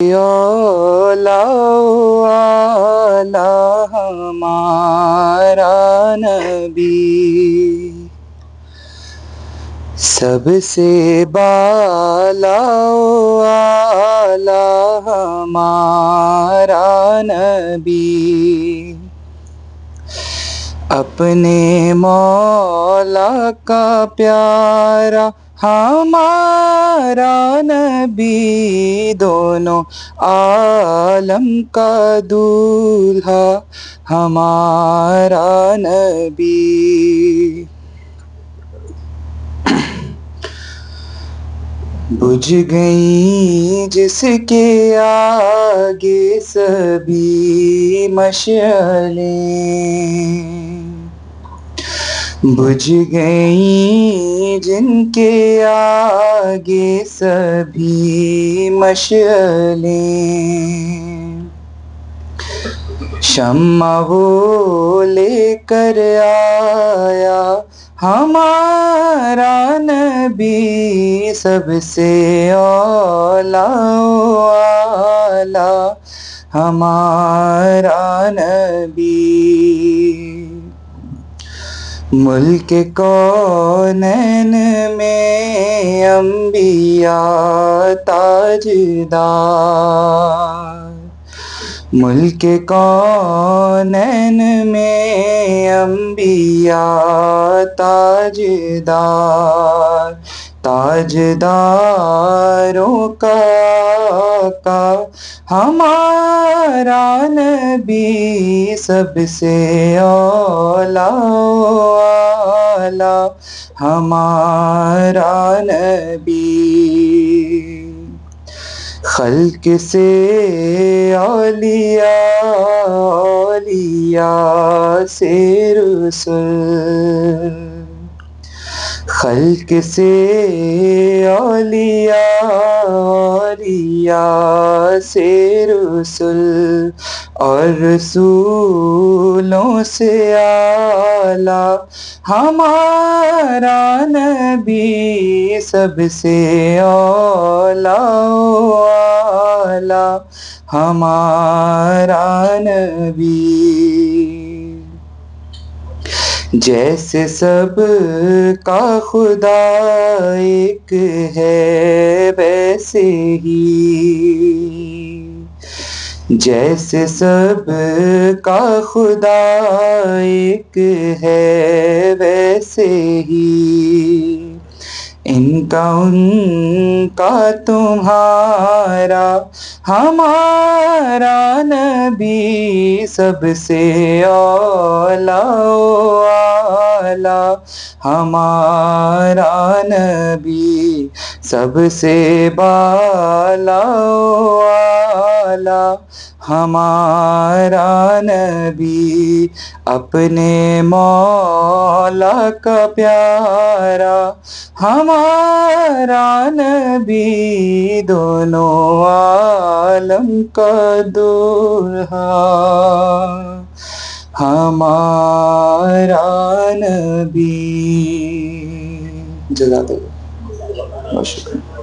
اولا والا ہمارا نبی، سب سے بالا والا ہمارا نبی، اپنے مولا کا پیارا ہمارا نبی، دونوں عالم کا دولہا ہمارا نبی۔ بجھ گئیں جس کے آگے سبھی مشعلیں، بجھ گئیں جن کے آگے سبھی مشعلیں، شمع وہ لے کر آیا ہمارا نبی، سب سے اولا والا ہمارا نبی۔ ملک کونین میں انبیاء تاجدار، ملک کونین میں انبیاء تاجدار، تاجداروں کا آقا ہمارا نبی، سب سے اولا والا ہمارا نبی۔ خلق سے اولیاء، اولیاء سے رسل، خلق سے اولیاء، اولیاء سے رسل، اور رسولوں سے اعلیٰ ہمارا نبی، سب سے اولا والا ہمارا نبی۔ جیسے سب کا خدا ایک ہے ویسے ہی، جیسے سب کا خدا ایک ہے ویسے ہی، ان کا تمہارا ہمارا نبی، سب سے اولا والا ہمارا نبی، سب سے بالا والا ہمارا نبی، اپنے مولا کا پیارا ہمارا نبی، دونوں عالم کا دولہا ہمارا نبی۔ جزاک اللہ، بہت شکریہ۔